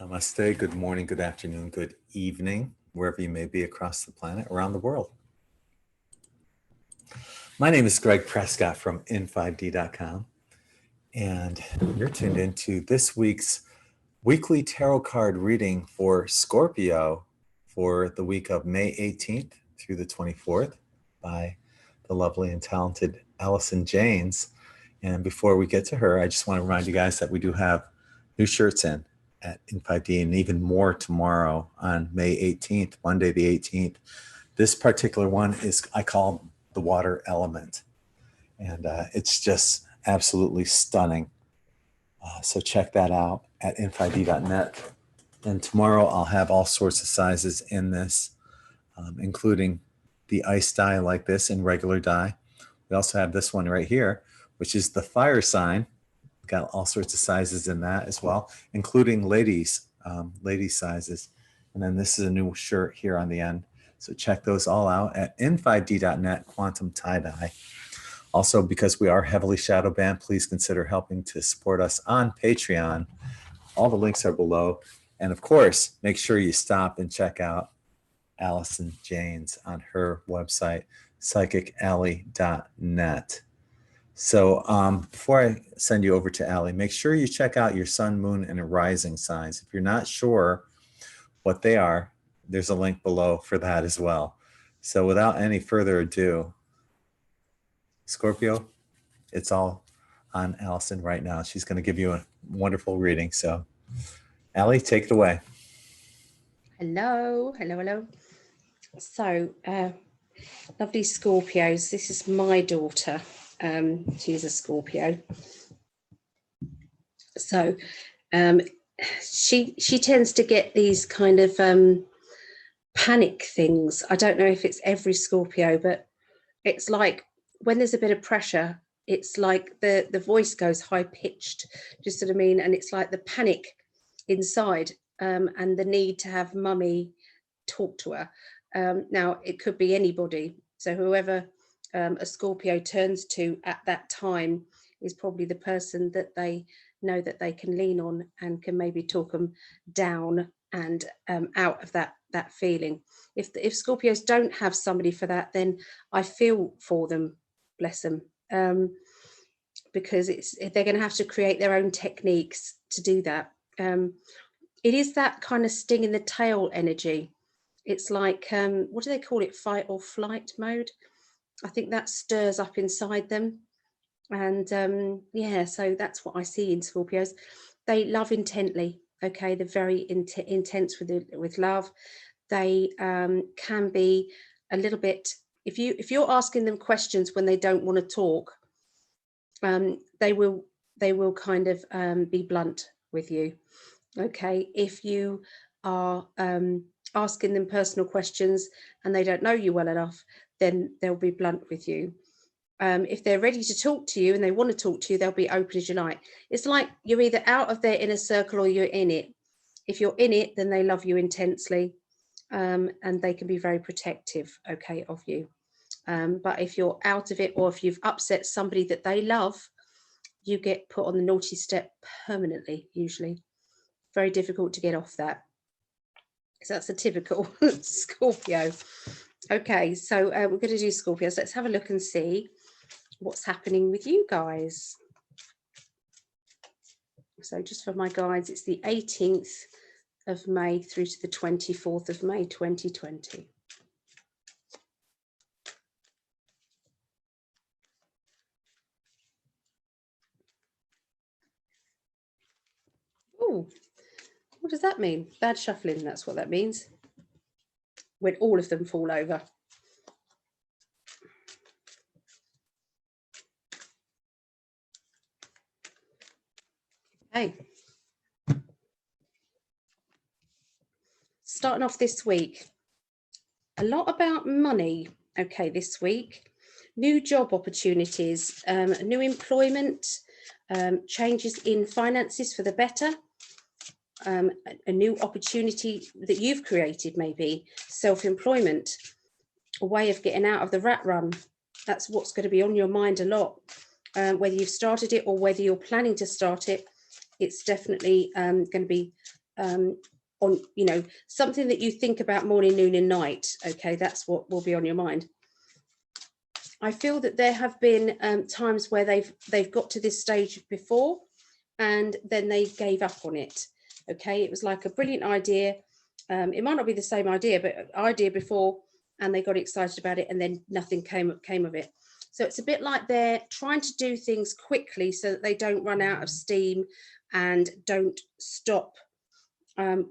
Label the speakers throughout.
Speaker 1: Namaste, good morning, good afternoon, good evening, wherever you may be across the planet, around the world. My name is Greg Prescott from in5d.com, and you're tuned into this week's weekly tarot card reading for Scorpio for the week of May 18th through the 24th by the lovely and talented Allison Janes. And before we get to her, I just want to remind you guys that we do have new shirts in at in5d, and even more tomorrow on May 18th, Monday the 18th. This particular one is, I call the water element, and it's just absolutely stunning. So check that out at in5d.net. And tomorrow I'll have all sorts of sizes in this, including the ice dye like this and regular dye. We also have this one right here, which is the fire sign. Got all sorts of sizes in that as well, including ladies sizes. And then this is a new shirt here on the end. So check those all out at in5d.net, Quantum Tie-Dye. Also, because we are heavily shadow banned, please consider helping to support us on Patreon. All the links are below. And of course, make sure you stop and check out Allison Janes on her website, psychically.net. So before I send you over to Allie, make sure you check out your sun, moon, and rising signs. If you're not sure what they are, there's a link below for that as well. So without any further ado, Scorpio, it's all on Allison right now. She's going to give you a wonderful reading. So Allie, take it away.
Speaker 2: Hello. So, lovely Scorpios, this is my daughter. She's a Scorpio. So she tends to get these kind of panic things. I don't know if it's every Scorpio, but it's like when there's a bit of pressure, it's like the voice goes high pitched, just what I mean? And it's like the panic inside and the need to have mummy talk to her. Now, it could be anybody. So whoever a Scorpio turns to at that time is probably the person that they know that they can lean on and can maybe talk them down and out of that feeling. If Scorpios don't have somebody for that, then I feel for them, bless them, because they're going to have to create their own techniques to do that. It is that kind of sting in the tail energy. It's like, what do they call it? Fight or flight mode. I think that stirs up inside them. And yeah, so that's what I see in Scorpios. They love intently. Okay, they're very intense with love. They can be a little bit, if you're asking them questions when they don't want to talk, they will kind of be blunt with you. Okay, if you are asking them personal questions and they don't know you well enough, then they'll be blunt with you. If they're ready to talk to you and they want to talk to you, they'll be open as you like. It's like you're either out of their inner circle or you're in it. If you're in it, then they love you intensely, and they can be very protective, okay, of you. But if you're out of it, or if you've upset somebody that they love, you get put on the naughty step permanently, usually. Very difficult to get off that. So that's a typical Scorpio. Okay, so we're going to do Scorpios. Let's have a look and see what's happening with you guys. So just for my guides, it's the 18th of May through to the 24th of May 2020. Oh, what does that mean? Bad shuffling, that's what that means. When all of them fall over. Okay. Starting off this week, a lot about money, okay, this week. New job opportunities, new employment, changes in finances for the better, a new opportunity that you've created, maybe self-employment, a way of getting out of the rat run. That's what's going to be on your mind a lot. Whether you've started it or whether you're planning to start it, it's definitely going to be on, you know, something that you think about morning, noon and night. Okay, that's what will be on your mind. I feel that there have been times where they've got to this stage before and then they gave up on it. Okay, it was like a brilliant idea. It might not be the same idea, but idea before, and they got excited about it and then nothing came of it. So it's a bit like they're trying to do things quickly so that they don't run out of steam and don't stop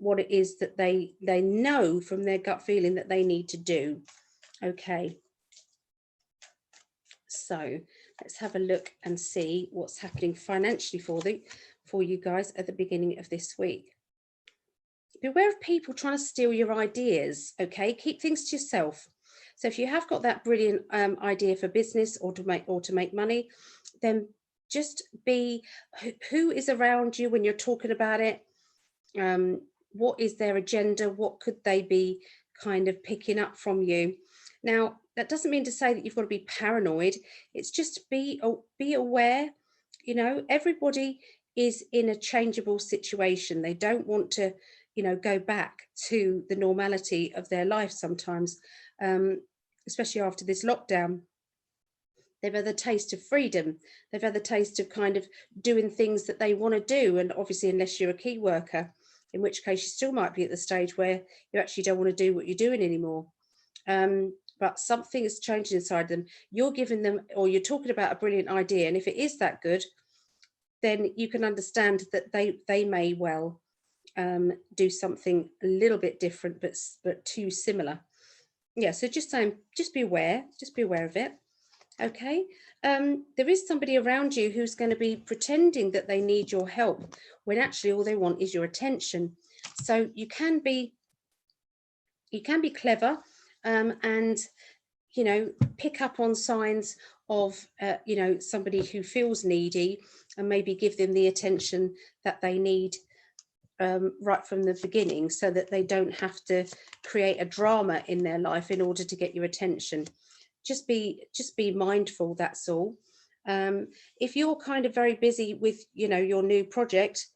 Speaker 2: what it is that they know from their gut feeling that they need to do. Okay, so let's have a look and see what's happening financially for you guys at the beginning of this week. Beware of people trying to steal your ideas. Okay, keep things to yourself. So if you have got that brilliant idea for business or to make money, then just be who is around you when you're talking about it. What is their agenda? What could they be kind of picking up from you? Now, that doesn't mean to say that you've got to be paranoid. It's just be aware. You know, everybody is in a changeable situation. They don't want to, you know, go back to the normality of their life sometimes, especially after this lockdown. They've had the taste of freedom. They've had the taste of kind of doing things that they want to do. And obviously, unless you're a key worker, in which case you still might be at the stage where you actually don't want to do what you're doing anymore. But something is changing inside them. You're giving them, or you're talking about a brilliant idea. And if it is that good, then you can understand that they may well do something a little bit different, but too similar. Yeah, so just saying, just be aware of it. Okay, there is somebody around you who's going to be pretending that they need your help when actually all they want is your attention. So you can be clever and, you know, pick up on signs of you know, somebody who feels needy and maybe give them the attention that they need right from the beginning, so that they don't have to create a drama in their life in order to get your attention. Just be mindful, that's all. If you're kind of very busy with, you know, your new project,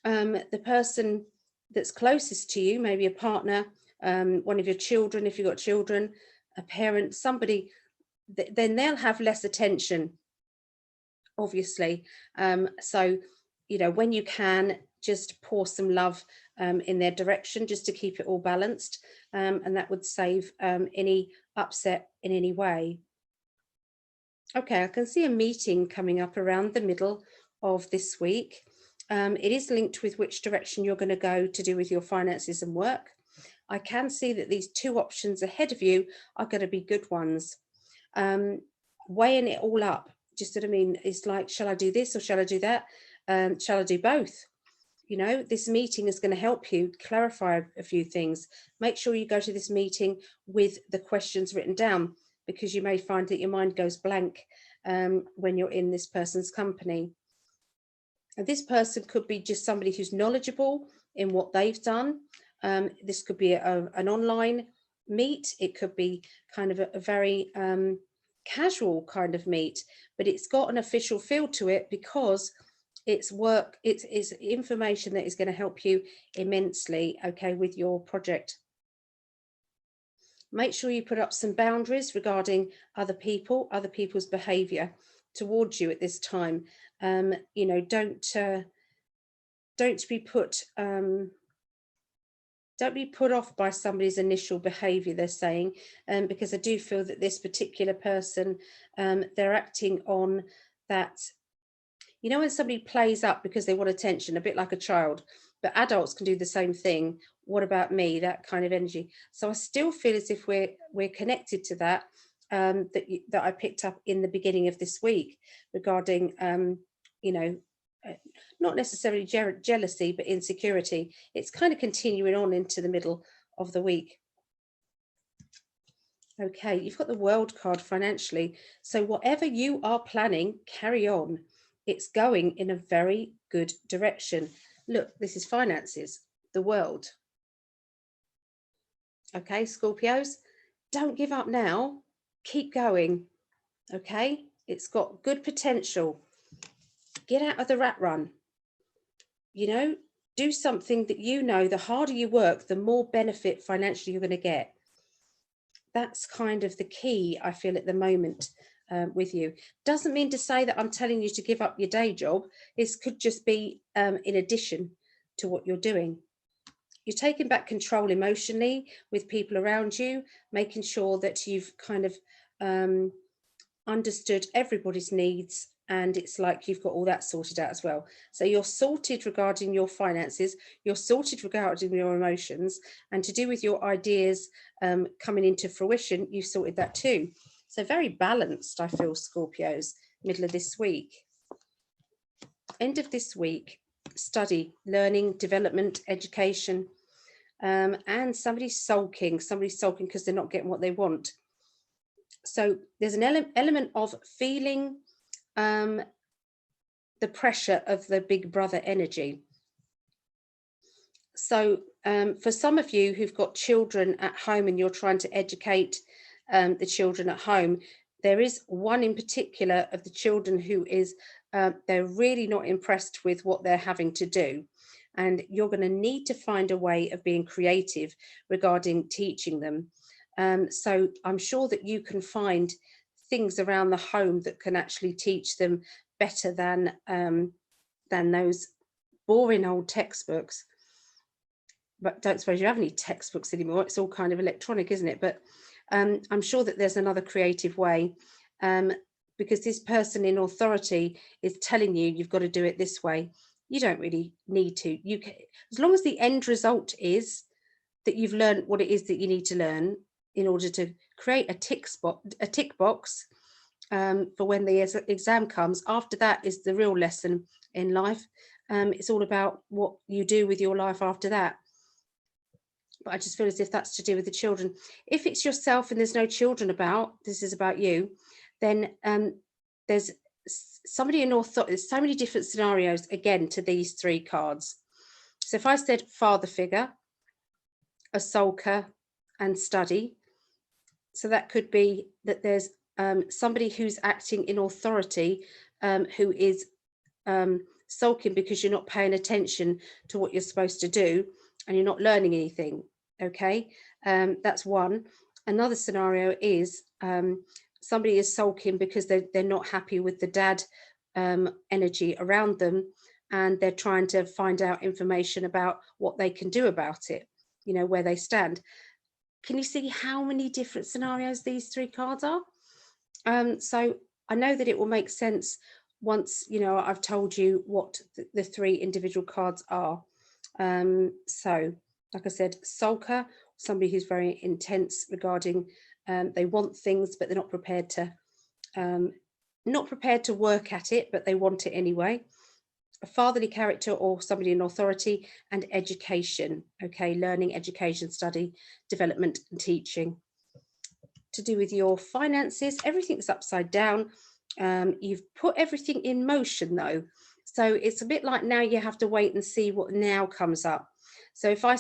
Speaker 2: the person that's closest to you, maybe a partner, one of your children, if you've got children, a parent, somebody, then they'll have less attention, obviously. So, you know, when you can, just pour some love in their direction, just to keep it all balanced, and that would save any upset in any way. Okay, I can see a meeting coming up around the middle of this week. It is linked with which direction you're going to go to do with your finances and work. I can see that these two options ahead of you are going to be good ones. Weighing it all up, just what I mean, it's like, shall I do this or shall I do that? Shall I do both? You know, this meeting is going to help you clarify a few things. Make sure you go to this meeting with the questions written down, because you may find that your mind goes blank when you're in this person's company. And this person could be just somebody who's knowledgeable in what they've done. This could be an online meet. It could be kind of a very casual kind of meet, but it's got an official feel to it, because it's work, it's information that is going to help you immensely, okay, with your project. Make sure you put up some boundaries regarding other people's behavior towards you at this time. You know, don't be put off by somebody's initial behavior, they're saying, because I do feel that this particular person, they're acting on that. You know, when somebody plays up because they want attention, a bit like a child, but adults can do the same thing. What about me? That kind of energy. So I still feel as if we're connected to that, that I picked up in the beginning of this week regarding, you know, not necessarily jealousy, but insecurity. It's kind of continuing on into the middle of the week. Okay, you've got the World card financially. So whatever you are planning, carry on. It's going in a very good direction. Look, this is finances, the World. Okay, Scorpios, don't give up now. Keep going. Okay, it's got good potential. Get out of the rat run. You know, do something that you know the harder you work, the more benefit financially you're going to get. That's kind of the key, I feel, at the moment with you. Doesn't mean to say that I'm telling you to give up your day job. This could just be in addition to what you're doing. You're taking back control emotionally with people around you, making sure that you've kind of understood everybody's needs, and it's like you've got all that sorted out as well. So you're sorted regarding your finances, you're sorted regarding your emotions, and to do with your ideas coming into fruition, you've sorted that too. So very balanced, I feel, Scorpios, middle of this week. End of this week, study, learning, development, education, and somebody's sulking because they're not getting what they want. So there's an element of feeling the pressure of the big brother energy. So for some of you who've got children at home and you're trying to educate the children at home, there is one in particular of the children who is, they're really not impressed with what they're having to do. And you're going to need to find a way of being creative regarding teaching them. So I'm sure that you can find things around the home that can actually teach them better than those boring old textbooks. But don't suppose you have any textbooks anymore. It's all kind of electronic, isn't it? But I'm sure that there's another creative way, because this person in authority is telling you you've got to do it this way. You don't really need to. You can, as long as the end result is that you've learned what it is that you need to learn in order to create a tick box for when the exam comes. After that is the real lesson in life. It's all about what you do with your life after that. But I just feel as if that's to do with the children. If it's yourself and there's no children about, this is about you, then there's somebody in authority. There's so many different scenarios, again, to these three cards. So if I said father figure, a sulker, and study, so that could be that there's somebody who's acting in authority who is sulking because you're not paying attention to what you're supposed to do and you're not learning anything. Okay, that's one. Another scenario is somebody is sulking because they're not happy with the dad energy around them, and they're trying to find out information about what they can do about it, you know, where they stand. Can you see how many different scenarios these three cards are? So I know that it will make sense once, you know, I've told you what the three individual cards are. So like I said, sulker, somebody who's very intense regarding they want things, but they're not prepared to work at it, but they want it anyway. A fatherly character or somebody in authority, and education. Okay, learning, education, study, development, and teaching. To do with your finances, everything's upside down. You've put everything in motion though. So it's a bit like now you have to wait and see what now comes up. So if I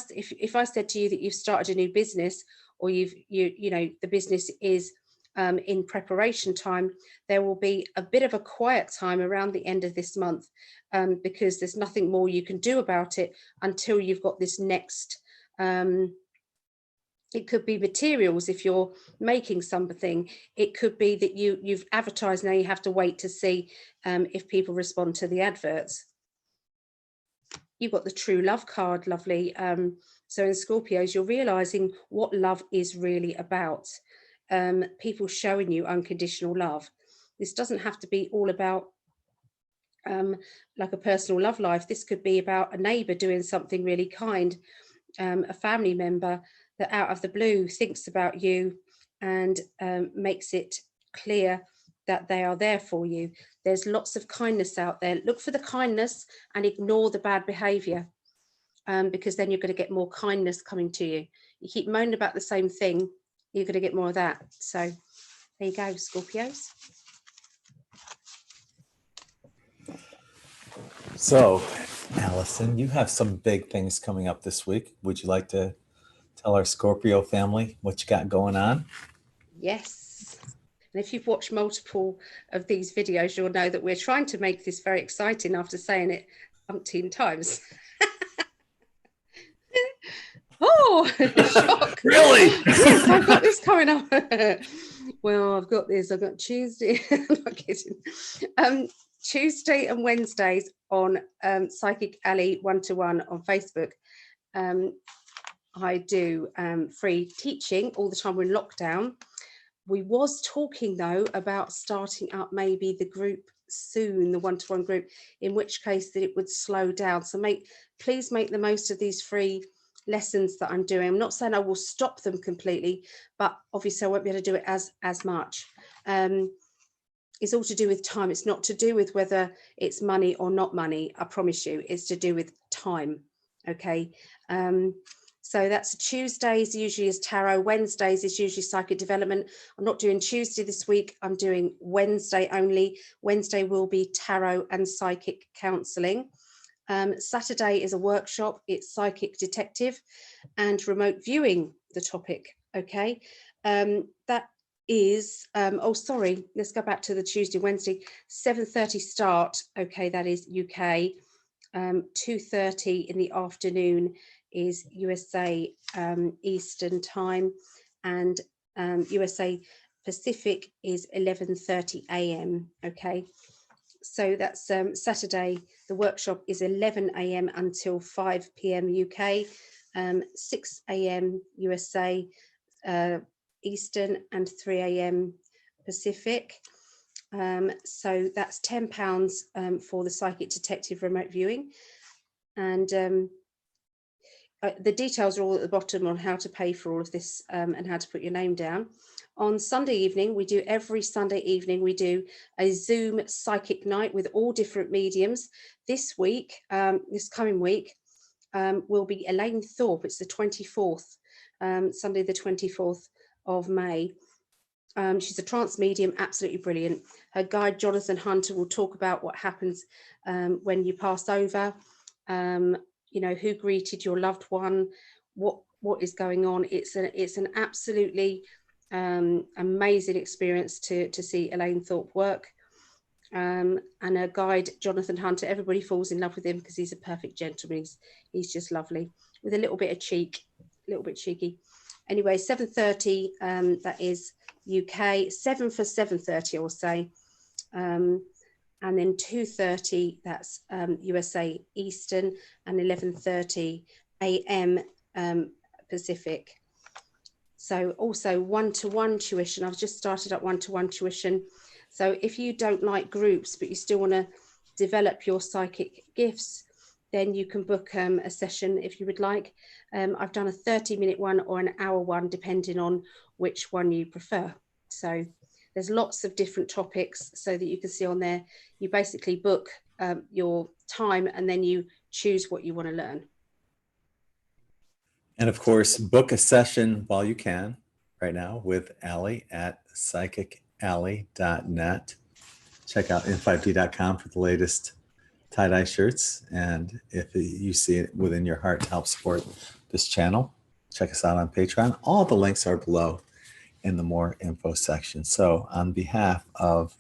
Speaker 2: said to you that you've started a new business, or you know the business is in preparation time, there will be a bit of a quiet time around the end of this month, because there's nothing more you can do about it until you've got this next. It could be materials if you're making something. It could be that you've advertised, now you have to wait to see if people respond to the adverts. You've got the true love card, lovely. So in Scorpios, you're realizing what love is really about. People showing you unconditional love. This doesn't have to be all about like a personal love life. This could be about a neighbor doing something really kind, a family member that out of the blue thinks about you and makes it clear that they are there for you. There's lots of kindness out there. Look for the kindness and ignore the bad behavior, because then you're going to get more kindness coming to you. You keep moaning about the same thing, you're going to get more of that. So there you go, Scorpios.
Speaker 1: So, Allison, you have some big things coming up this week. Would you like to tell our Scorpio family what you got going on?
Speaker 2: Yes. And if you've watched multiple of these videos, you'll know that we're trying to make this very exciting after saying it umpteen times. Oh, shock.
Speaker 1: Really?
Speaker 2: Yes, I've got this coming up. Well, I've got this. I've got Tuesday. Not kidding. Tuesday and Wednesdays on Psychic Alley 1-to-1 on Facebook. I do free teaching all the time. We're in lockdown. We was talking though about starting up maybe the group soon, the 1-to-1 group, in which case that it would slow down. So please make the most of these free lessons that I'm doing. I'm not saying I will stop them completely, but obviously I won't be able to do it as much. It's all to do with time. It's not to do with whether it's money or not money. I promise you, it's to do with time. Okay. So that's Tuesdays usually is tarot. Wednesdays is usually psychic development. I'm not doing Tuesday this week. I'm doing Wednesday only. Wednesday will be tarot and psychic counselling. Saturday is a workshop. It's psychic detective and remote viewing, the topic. Okay. That is, oh, sorry. Let's go back to the Tuesday, Wednesday, 7:30 start. Okay. That is UK. 2:30 in the afternoon is USA Eastern time, and USA Pacific is 11:30 a.m. Okay, so that's Saturday. The workshop is 11 a.m. until 5 p.m. UK, 6 a.m. USA Eastern, and 3 a.m. Pacific. So that's £10 for the psychic detective remote viewing, and the details are all at the bottom on how to pay for all of this and how to put your name down. On Sunday evening, every Sunday evening, we do a Zoom psychic night with all different mediums. This week, this coming week, will be Elaine Thorpe. It's the 24th, Sunday the 24th of May. She's a trance medium, absolutely brilliant. Her guide, Jonathan Hunter, will talk about what happens when you pass over, you know, who greeted your loved one, what is going on. It's an absolutely amazing experience to see Elaine Thorpe work. And her guide, Jonathan Hunter, everybody falls in love with him because he's a perfect gentleman. He's just lovely, with a little bit of cheek, a little bit cheeky. Anyway, 7:30, that is UK, 7 for 7:30, I will say. And then 2:30, that's USA Eastern, and 11:30 a.m. Pacific. So also 1-to-1 tuition. I've just started up 1-to-1 tuition. So if you don't like groups, but you still want to develop your psychic gifts, then you can book a session if you would like. I've done a 30-minute one or an hour one, depending on which one you prefer. So there's lots of different topics so that you can see on there. You basically book your time and then you choose what you want to learn.
Speaker 1: And of course, book a session while you can right now with Allie at psychicalley.net. Check out in5d.com for the latest tie-dye shirts. And if you see it within your heart to help support this channel, check us out on Patreon. All the links are below in the more info section. So on behalf of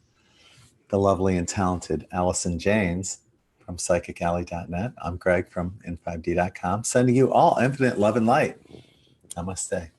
Speaker 1: the lovely and talented Allison Janes from psychicalley.net, I'm Greg from in5d.com, sending you all infinite love and light. Namaste.